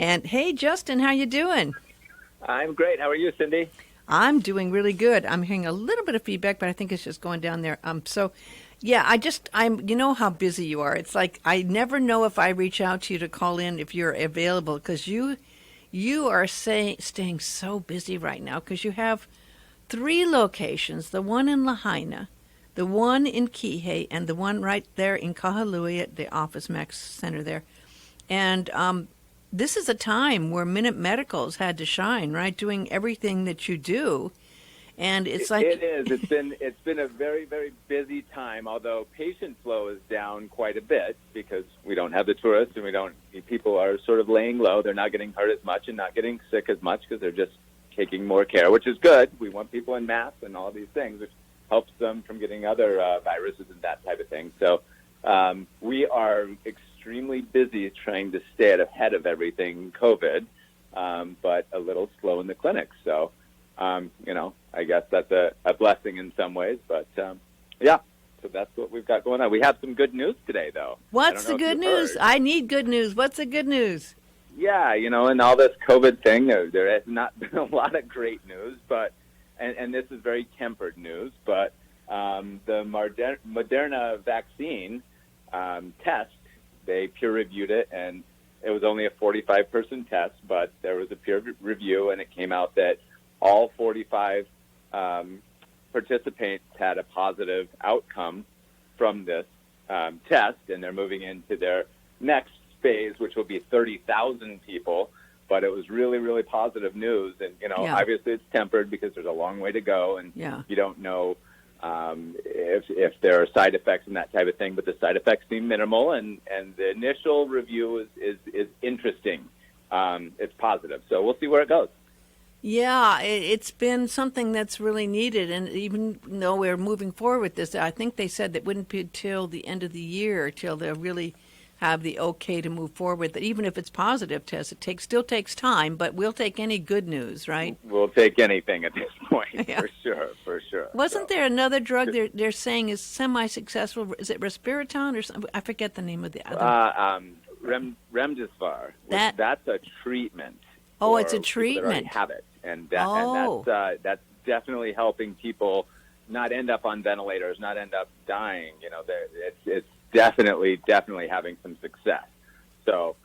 And hey, Justin, how you doing? I'm great. How are you, Cindy? I'm doing really good. I'm hearing a little bit of feedback, but I think it's just going down there. Yeah, you know how busy you are. It's like I never know if I reach out to you to call in if you're available because you are staying so busy right now because you have three locations: the one in Lahaina, the one in Kihei, and the one right there in Kahului at the Office Max Center there. And this is a time where Minit Medical's had to shine, right? Doing everything that you do, and it's like It is. It's been a very, very busy time. Although patient flow is down quite a bit because we don't have the tourists and people are sort of laying low. They're not getting hurt as much and not getting sick as much because they're just taking more care, which is good. We want people in masks and all these things, which helps them from getting other viruses and that type of thing. So we are extremely busy trying to stay ahead of everything COVID, but a little slow in the clinic. So, I guess that's a blessing in some ways. But, yeah, so that's what we've got going on. We have some good news today, though. what's the good news? I need good news. What's the good news? Yeah, in all this COVID thing, there has not been a lot of great news, but and this is very tempered news, but the Moderna vaccine test, they peer-reviewed it, and it was only a 45-person test, but there was a peer review, and it came out that all 45 participants had a positive outcome from this test, and they're moving into their next phase, which will be 30,000 people. But it was really, really positive news, and obviously it's tempered because there's a long way to go, and you don't know if there are side effects and that type of thing, but the side effects seem minimal, and the initial review is interesting. It's positive, so we'll see where it goes. Yeah, it's been something that's really needed, and even though we're moving forward with this, I think they said that it wouldn't be till the end of the year till they'll really have the okay to move forward. That even if it's positive test, still takes time, but we'll take any good news, right? We'll take anything at this point, Yeah. for sure. Wasn't there another drug they're saying is semi-successful? Is it Respiriton or something? I forget the name of the other. Remdesivir. That- That's a treatment. Oh, it's a for people that already treatment. have it, and Oh. that's definitely helping people not end up on ventilators, not end up dying. It's definitely having some success. So,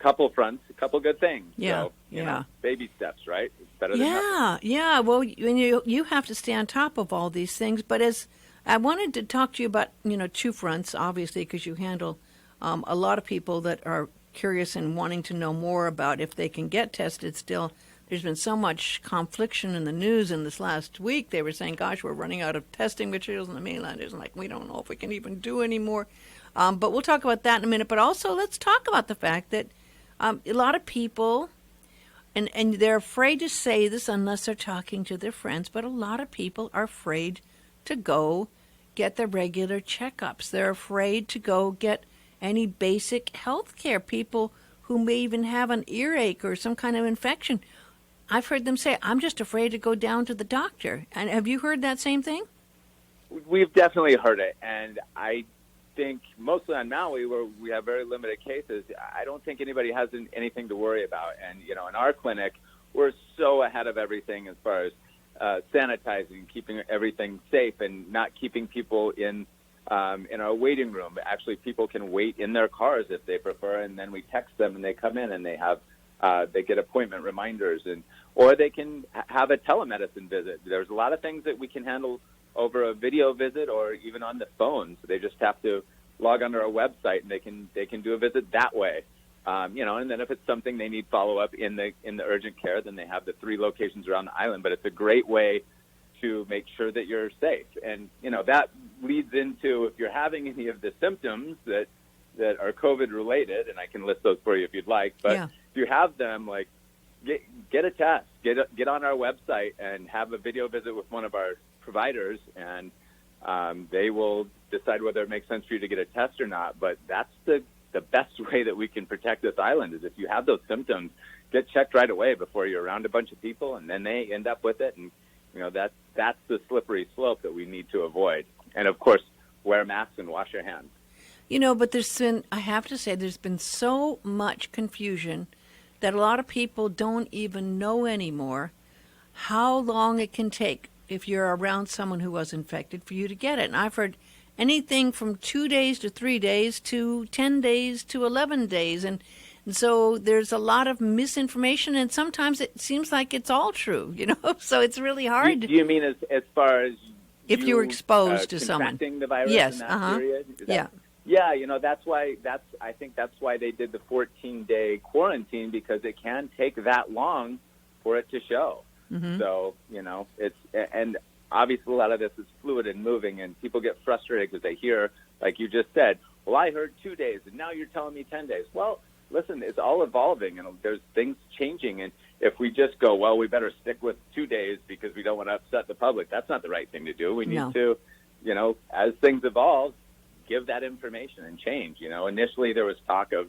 couple fronts, a couple good things. Yeah, So, yeah. Baby steps, right? It's better than nothing. Yeah. Well, you have to stay on top of all these things. But as I wanted to talk to you about, two fronts, obviously, because you handle a lot of people that are curious and wanting to know more about if they can get tested still. There's been so much confliction in the news in this last week. They were saying, gosh, we're running out of testing materials in the mainland. It's like, we don't know if we can even do any more. But we'll talk about that in a minute. But also, let's talk about the fact that a lot of people, and they're afraid to say this unless they're talking to their friends, but a lot of people are afraid to go get the regular checkups. They're afraid to go get any basic health care. People who may even have an earache or some kind of infection. I've heard them say, I'm just afraid to go down to the doctor. And have you heard that same thing? We've definitely heard it, and I think mostly on Maui, where we have very limited cases, I don't think anybody has anything to worry about. And, in our clinic, we're so ahead of everything as far as sanitizing, keeping everything safe, and not keeping people in our waiting room. Actually, people can wait in their cars if they prefer, and then we text them, and they come in, and they get appointment reminders, or they can have a telemedicine visit. There's a lot of things that we can handle over a video visit or even on the phone. So they just have to log onto our website, and they can do a visit that way. And then if it's something they need follow up in the urgent care, then they have the 3 locations around the island. But it's a great way to make sure that you're safe. And that leads into, if you're having any of the symptoms that are COVID related, and I can list those for you if you'd like. But if you have them, like get a test, get on our website and have a video visit with one of our providers, and they will decide whether it makes sense for you to get a test or not. But that's the best way that we can protect this island is if you have those symptoms, get checked right away before you're around a bunch of people, and then they end up with it. And that's the slippery slope that we need to avoid. And of course, wear masks and wash your hands. But I have to say, there's been so much confusion that a lot of people don't even know anymore how long it can take if you're around someone who was infected for you to get it. And I've heard anything from 2 days to 3 days to 10 days to 11 days. And so there's a lot of misinformation, and sometimes it seems like it's all true, so it's really hard. Do you mean as far as if you were exposed to someone contracting the virus yes, in that period? Yeah. I think that's why they did the 14-day quarantine, because it can take that long for it to show. Mm-hmm. So, and obviously a lot of this is fluid and moving, and people get frustrated because they hear, like you just said, well, I heard 2 days, and now you're telling me 10 days. Well, listen, it's all evolving, and there's things changing, and if we just go, well, we better stick with 2 days because we don't want to upset the public, that's not the right thing to do. We need to, as things evolve, give that information and change. Initially there was talk of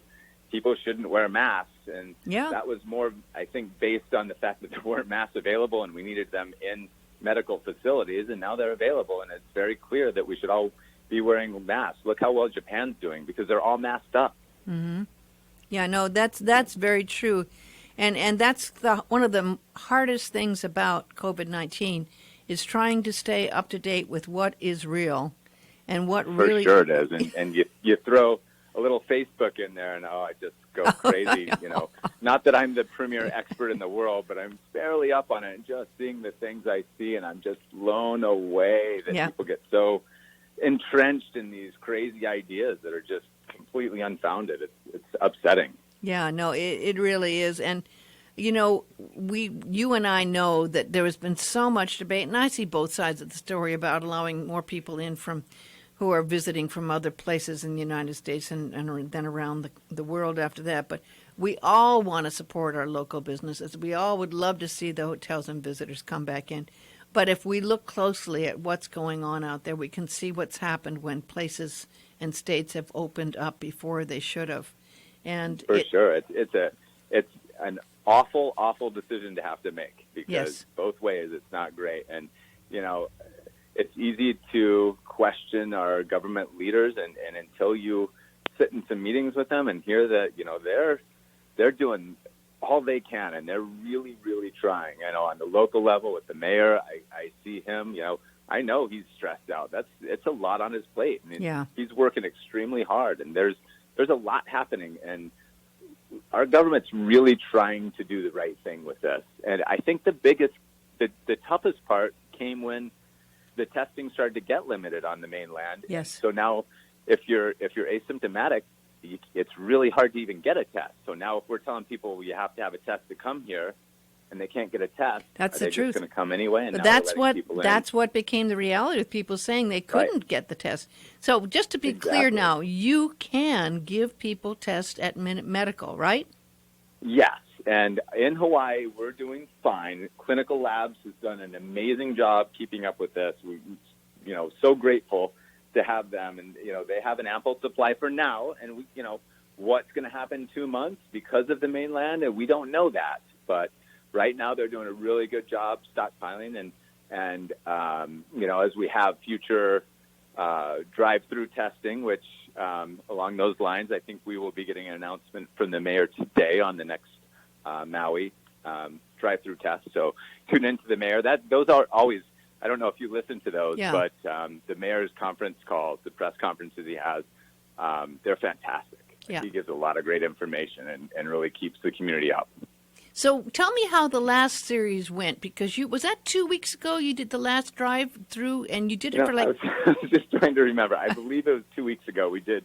people shouldn't wear masks, and that was more, I think, based on the fact that there weren't masks available and we needed them in medical facilities, and now they're available, and it's very clear that we should all be wearing masks. Look how well Japan's doing, because they're all masked up. Mm-hmm. Yeah, no, that's very true. And that's one of the hardest things about COVID-19 is trying to stay up to date with what is real and what really... For sure it is. And you throw a little Facebook in there and, I just go crazy. Not that I'm the premier expert in the world, but I'm fairly up on it, and just seeing the things I see, and I'm just blown away that people get so entrenched in these crazy ideas that are just completely unfounded. It's upsetting. Yeah, no, it really is. And, you and I know that there has been so much debate, and I see both sides of the story about allowing more people in who are visiting from other places in the United States and then around the world after that. But we all want to support our local businesses. We all would love to see the hotels and visitors come back in. But if we look closely at what's going on out there, we can see what's happened when places and states have opened up before they should have. And for sure, it's an awful decision to have to make, because both ways it's not great. And it's easy to question our government leaders, and until you sit in some meetings with them and hear that they're doing all they can, and they're really, really trying. I know on the local level with the mayor, I see him. I know he's stressed out. It's a lot on his plate, and he's working extremely hard. And there's a lot happening, and our government's really trying to do the right thing with this. And I think the toughest part came when the testing started to get limited on the mainland. Yes. So now, if you're asymptomatic, it's really hard to even get a test. So now, if we're telling people you have to have a test to come here, and they can't get a test, that's the truth. Just going to come anyway. And but that's what became the reality with people saying they couldn't get the test. So just to be clear now, you can give people tests at Minit Medical, right? Yes. And in Hawaii, we're doing fine. Clinical Labs has done an amazing job keeping up with this. We're, so grateful to have them. And, they have an ample supply for now. And, what's going to happen in 2 months because of the mainland? And we don't know that. But right now they're doing a really good job stockpiling. And as we have future DriveThru testing, which along those lines, I think we will be getting an announcement from the mayor today on the next Maui DriveThru test. So tune into the mayor. Those are always, I don't know if you listen to those, but the mayor's conference calls, the press conferences he has, they're fantastic. He gives a lot of great information and really keeps the community up. So tell me how the last series went, because was that 2 weeks ago you did the last drive-through, and you did it for I was just trying to remember. I believe it was 2 weeks ago. We did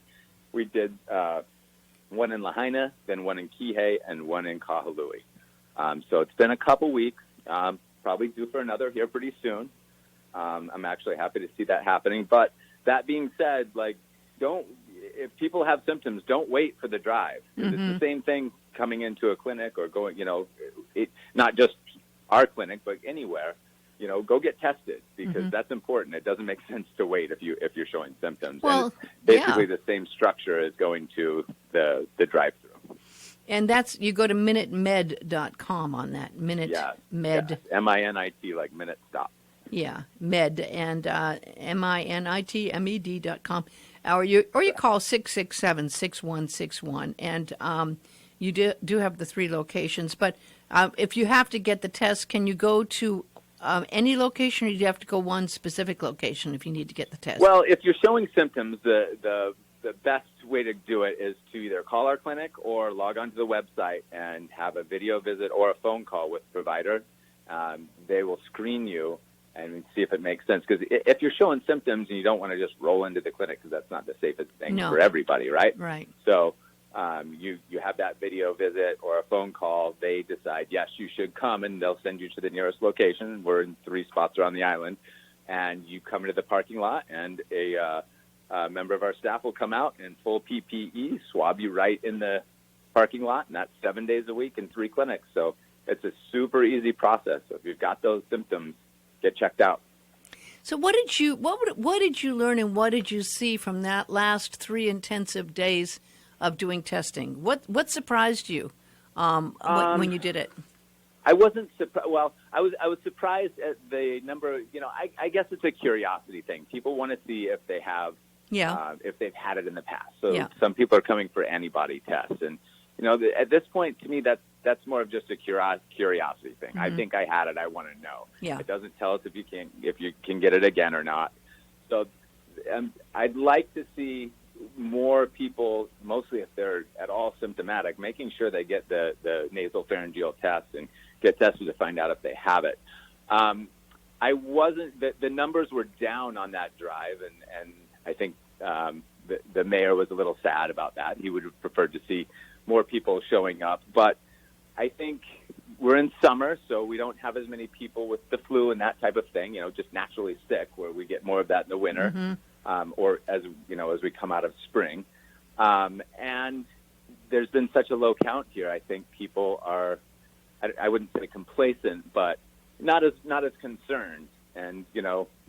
one in Lahaina, then one in Kihei, and one in Kahului. So it's been a couple weeks, probably due for another here pretty soon. I'm actually happy to see that happening. But that being said, if people have symptoms, don't wait for the drive. Mm-hmm. It's the same thing coming into a clinic or going, not just our clinic, but anywhere. Go get tested, because that's important. It doesn't make sense to wait if you're showing symptoms. Well, and it's basically the same structure as going to the drive-through. And you go to minitmed.com on that. Minit Med. Yes. M-I-N-I-T, like minute stop. Yeah, med, and minitmed.com. Or you call 667-6161. And You do have the 3 locations, but if you have to get the test, can you go to any location, or do you have to go one specific location if you need to get the test? Well, if you're showing symptoms, the best way to do it is to either call our clinic or log onto the website and have a video visit or a phone call with the provider. They will screen you and see if it makes sense. Because if you're showing symptoms and you don't want to just roll into the clinic, because that's not the safest thing for everybody, right? Right. So you have that video visit or a phone call. They decide, yes, you should come, and they'll send you to the nearest location. We're in 3 spots around the island. And you come into the parking lot, and a member of our staff will come out in full PPE, swab you right in the parking lot, and that's 7 days a week in 3 clinics. So it's a super easy process. So if you've got those symptoms, get checked out. So what did you learn, and what did you see from that last 3 intensive days of doing testing? What surprised you when you did it? I wasn't surprised. Well, I was surprised at the number. I guess it's a curiosity thing. People want to see if they have, if they've had it in the past. So some people are coming for antibody tests, and at this point, to me, that's more of just a curiosity thing. Mm-hmm. I think I had it. I want to know. Yeah. It doesn't tell us if you can get it again or not. So I'd like to see more people, mostly if they're at all symptomatic, making sure they get the nasal pharyngeal test and get tested to find out if they have it. I wasn't. The numbers were down on that drive, and I think the mayor was a little sad about that. He would have preferred to see more people showing up, but I think we're in summer, so we don't have as many people with the flu and that type of thing. Just naturally sick, where we get more of that in the winter. Mm-hmm. Or as we come out of spring, and there's been such a low count here. I think people are, I wouldn't say complacent, but not as concerned. And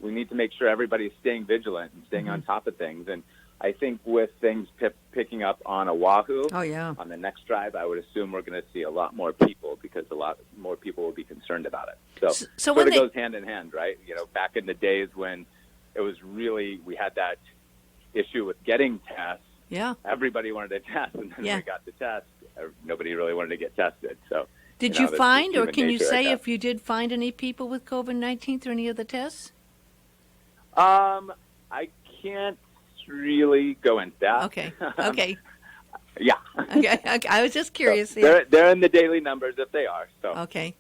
we need to make sure everybody's staying vigilant and staying on top of things. And I think with things picking up on Oahu, on the next drive, I would assume we're going to see a lot more people, because a lot more people will be concerned about it. So sort of goes hand in hand, right? Back in the days when it was really, we had that issue with getting tests. Yeah. Everybody wanted to test, and then when we got the test, nobody really wanted to get tested. So, did you find, or can you say if you did find any people with COVID-19 through any of the tests? I can't really go into that. Okay. Okay. Yeah. Okay. I was just curious. So they're in the daily numbers if they are. So. Okay.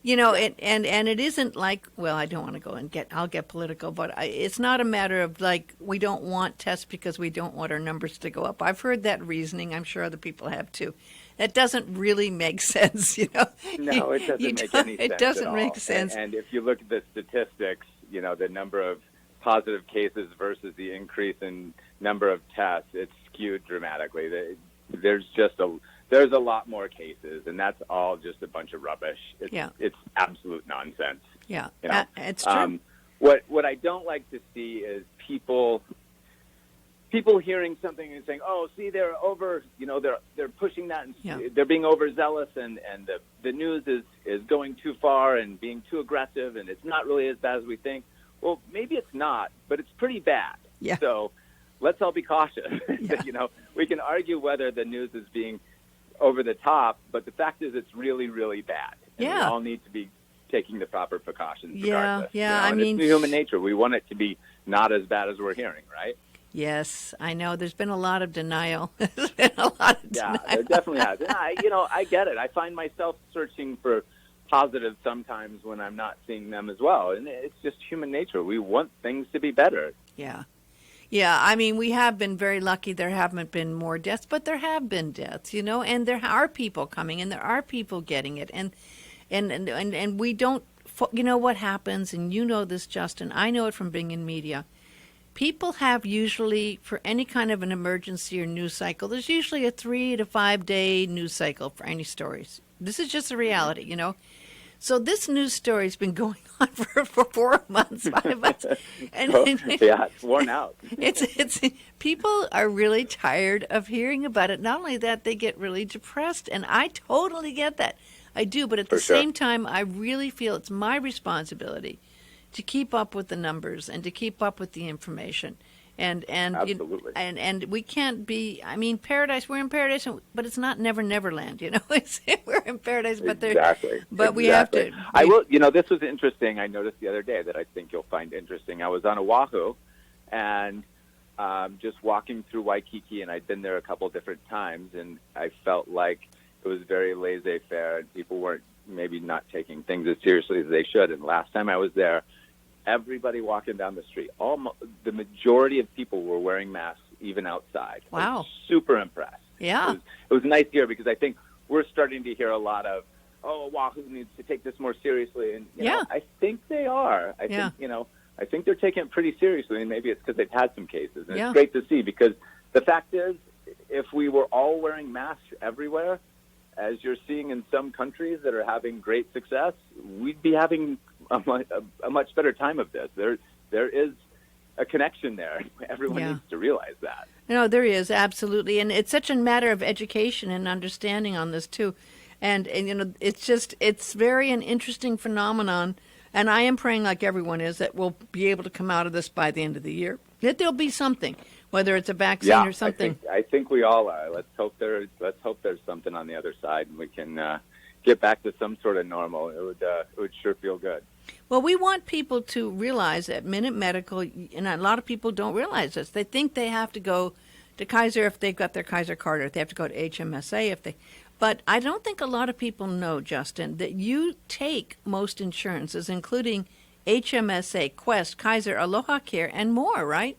And it isn't like, well, I don't want to go and I'll get political, but it's not a matter of like, we don't want tests because we don't want our numbers to go up. I've heard that reasoning. I'm sure other people have too. That doesn't really make sense, No, it doesn't make any sense. It doesn't make sense. And if you look at the statistics, the number of positive cases versus the increase in number of tests, it's skewed dramatically. There's a lot more cases, and that's all just a bunch of rubbish. It's absolute nonsense. Yeah, it's true. What I don't like to see is people hearing something and saying, "Oh, see, they're over. They're pushing that, and they're being overzealous, and the news is going too far and being too aggressive, and it's not really as bad as we think." Well, maybe it's not, but it's pretty bad. Yeah. So let's all be cautious. Yeah. We can argue whether the news is being over the top, but the fact is it's really, really bad. And we all need to be taking the proper precautions regardless. Yeah, I mean, it's human nature. We want it to be not as bad as we're hearing, right? Yes, I know. There's been a lot of denial. There's been a lot of denial. Yeah, there definitely has. And I get it. I find myself searching for positives sometimes when I'm not seeing them as well. And it's just human nature. We want things to be better. Yeah. Yeah, I mean, we have been very lucky. There haven't been more deaths, but there have been deaths, and there are people coming, and there are people getting it. And we don't, what happens, and this, Justin, I know it from being in media. People have usually, for any kind of an emergency or news cycle, there's usually a 3 to 5 day news cycle for any stories. This is just a reality, So this news story has been going on for 4 months, 5 months. It's worn out. It's people are really tired of hearing about it. Not only that, they get really depressed, and I totally get that. I do, but at the same time, I really feel it's my responsibility to keep up with the numbers and to keep up with the information. and Absolutely. and we can't be. I mean, paradise. We're in paradise, but it's not Never Neverland. We're in paradise, but we have to. I will. This was interesting. I noticed the other day that I think you'll find interesting. I was on Oahu, and just walking through Waikiki, and I'd been there a couple different times, and I felt like it was very laissez-faire, and people weren't maybe not taking things as seriously as they should. And last time I was there, everybody walking down the street, the majority of people were wearing masks, even outside. Wow. I was super impressed. Yeah. It was nice to hear, because I think we're starting to hear a lot of, Oahu needs to take this more seriously. And, I think they are. I think they're taking it pretty seriously, and maybe it's because they've had some cases. And it's great to see, because the fact is, if we were all wearing masks everywhere, as you're seeing in some countries that are having great success, we'd be having a much better time of this. There is a connection there. Everyone needs to realize that. No, there is, absolutely. And it's such a matter of education and understanding on this, too. And it's very an interesting phenomenon. And I am praying, like everyone is, that we'll be able to come out of this by the end of the year. That there'll be something, whether it's a vaccine or something. I think we all are. Let's hope there's something on the other side, and we can get back to some sort of normal. It would sure feel good. Well, we want people to realize that Minit Medical, and a lot of people don't realize this. They think they have to go to Kaiser if they've got their Kaiser card, or if they have to go to HMSA But I don't think a lot of people know, Justin, that you take most insurances, including HMSA, Quest, Kaiser, Aloha Care, and more, right?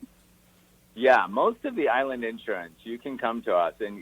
Yeah, most of the island insurance, you can come to us. And,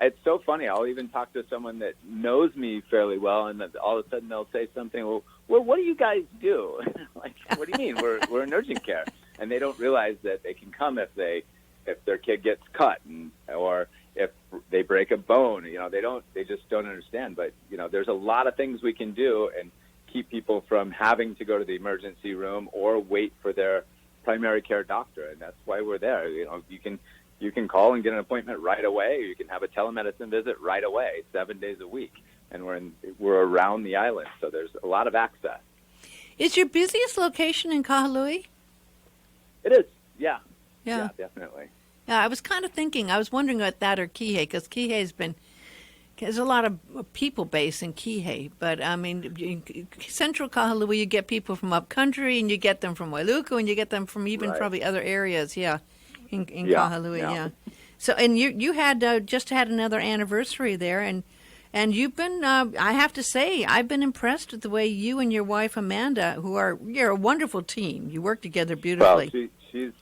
it's so funny. I'll even talk to someone that knows me fairly well, and then all of a sudden they'll say something, well, what do you guys do? Like, what do you mean? We're in urgent care. And they don't realize that they can come if their kid gets cut, or if they break a bone. They just don't understand. But, there's a lot of things we can do and keep people from having to go to the emergency room or wait for their primary care doctor. And that's why we're there. You can call and get an appointment right away. You can have a telemedicine visit right away, 7 days a week. And we're around the island, so there's a lot of access. Is your busiest location in Kahului? It is, yeah. Yeah, definitely. Yeah, I was kind of thinking, I was wondering about that or Kihei, because there's a lot of people based in Kihei, but I mean, Central Kahului, you get people from up country, and you get them from Wailuku, and you get them from even probably other areas, in Kahului, yeah. So, and you had just had another anniversary there, and you've been, I have to say, I've been impressed with the way you and your wife Amanda, you're a wonderful team. You work together beautifully. Well,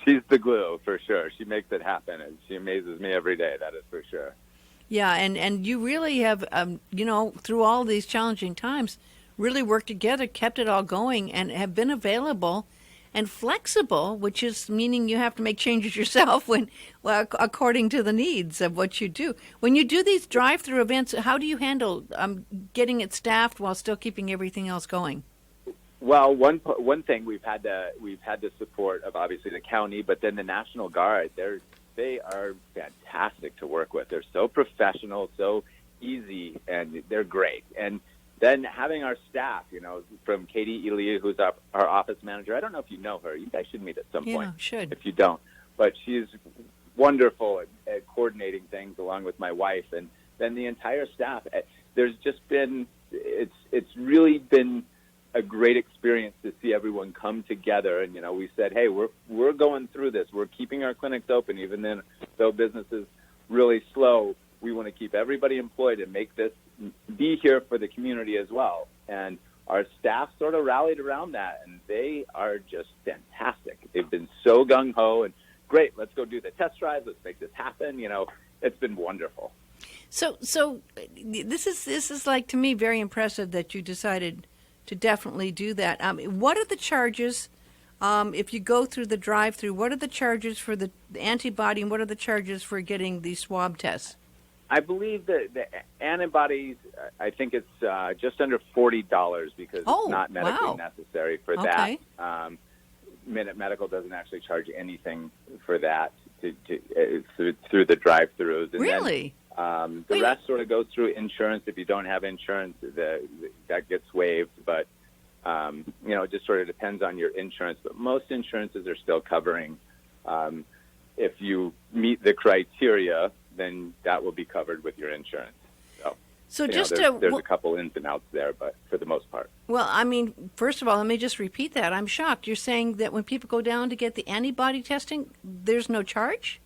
she's the glue for sure. She makes it happen, and she amazes me every day. That is for sure. Yeah, and you really have, through all these challenging times, really worked together, kept it all going, and have been available and flexible, which is meaning you have to make changes yourself according to the needs of what you do. When you do these drive-through events, how do you handle getting it staffed while still keeping everything else going? Well, one thing we've had the support of obviously the county, but then the National Guard. They are fantastic to work with. They're so professional, so easy, and they're great. And then having our staff, from Katie Elia, who's our office manager. I don't know if you know her. You guys should meet at some point. Should. If you don't. But she's wonderful at coordinating things along with my wife. And then the entire staff. There's just been, it's really been a great experience to see everyone come together. And, we said, hey, we're going through this. We're keeping our clinics open, even then, though business is really slow. We want to keep everybody employed and make this be here for the community as well. And our staff sort of rallied around that, and they are just fantastic. They've been so gung-ho and great. Let's go do the test drive. Let's make this happen. It's been wonderful. So this is like, to me, very impressive that you decided to definitely do that. What are the charges if you go through the drive-through? What are the charges for the antibody, and what are the charges for getting the swab tests? I believe that the antibodies, I think it's just under $40 because it's not medically necessary for that. Minit Medical doesn't actually charge anything for that through the drive-thrus. And really? Then, the rest sort of goes through insurance. If you don't have insurance, that gets waived. But It just sort of depends on your insurance, but most insurances are still covering. If you meet the criteria, then that will be covered with your insurance. So there's a couple ins and outs there, but for the most part. Well, I mean, first of all, let me just repeat that. I'm shocked. You're saying that when people go down to get the antibody testing, there's no charge?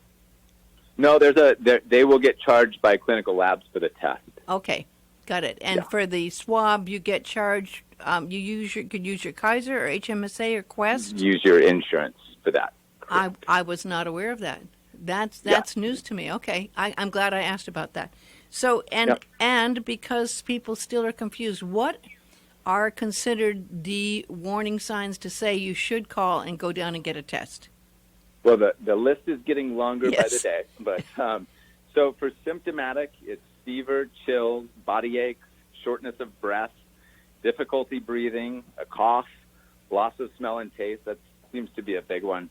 No, they will get charged by clinical labs for the test. Okay, got it. And for the swab, you get charged. You could use your Kaiser or HMSA or Quest. Use your insurance for that. I was not aware of that. That's news to me. Okay, I'm glad I asked about that. So and because people still are confused, what are considered the warning signs to say you should call and go down and get a test? Well, the list is getting longer by the day. But so for symptomatic, it's fever, chills, body aches, shortness of breath, difficulty breathing, a cough, loss of smell and taste. That seems to be a big one.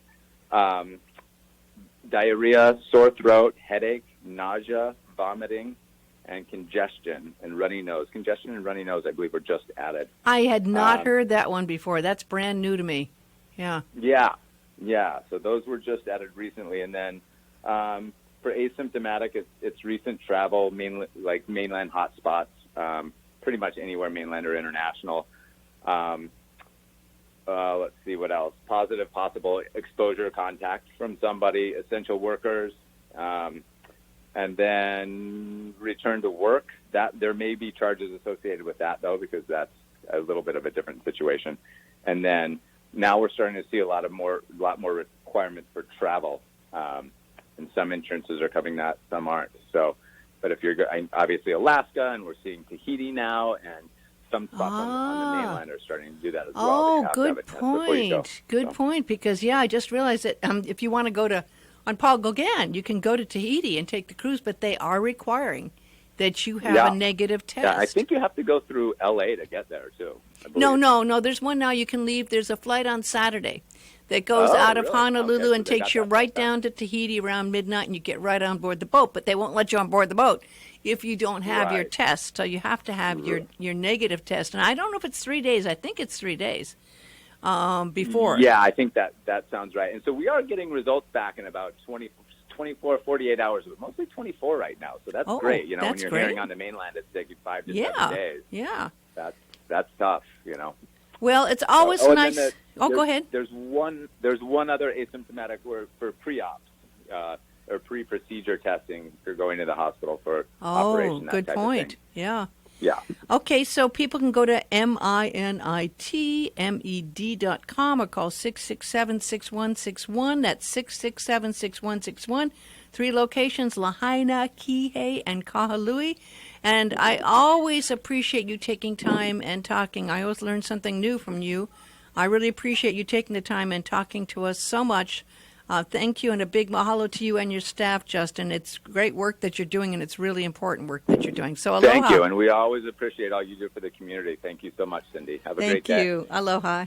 Diarrhea, sore throat, headache, nausea, vomiting, and congestion and runny nose. Congestion and runny nose, I believe, were just added. I had not heard that one before. That's brand new to me. Yeah. Yeah. So those were just added recently. And then for asymptomatic, it's recent travel, like mainland hotspots, pretty much anywhere, mainland or international. Let's see what else. Positive possible exposure contact from somebody, essential workers, and then return to work. That there may be charges associated with that, though, because that's a little bit of a different situation. And then now we're starting to see a lot more requirements for travel, and some insurances are covering that, some aren't. So, but if you're obviously Alaska, and we're seeing Tahiti now, and some spots on the mainland are starting to do that as well. Oh, good point. Good point. Because I just realized that if you want to go on Paul Gauguin, you can go to Tahiti and take the cruise, but they are requiring that you have a negative test. Yeah, I think you have to go through L.A. to get there, too. No. There's one now you can leave. There's a flight on Saturday that goes out of Honolulu and takes you right down to Tahiti around midnight, and you get right on board the boat. But they won't let you on board the boat if you don't have your test. So you have to have your negative test. And I don't know if it's 3 days. I think it's 3 days before. Yeah, I think that sounds right. And so we are getting results back in about 24, 48 hours, but mostly 24 right now. So that's great. When you're hearing on the mainland, it's taking 5 to 7 days. Yeah. That's tough, Well, it's always nice. Go ahead. There's one other asymptomatic word for pre-op or pre-procedure testing for going to the hospital for operation. That good type point. Of thing. Yeah. Yeah. Okay, so people can go to minitmed.com or call 667-6161. That's 667-6161. 3 locations, Lahaina, Kihei, and Kahului. And I always appreciate you taking time and talking. I always learn something new from you. I really appreciate you taking the time and talking to us so much. Thank you, and a big mahalo to you and your staff, Justin. It's great work that you're doing, and it's really important work that you're doing. So aloha. Thank you, and we always appreciate all you do for the community. Thank you so much, Cindy. Have a great day. Thank you. Aloha.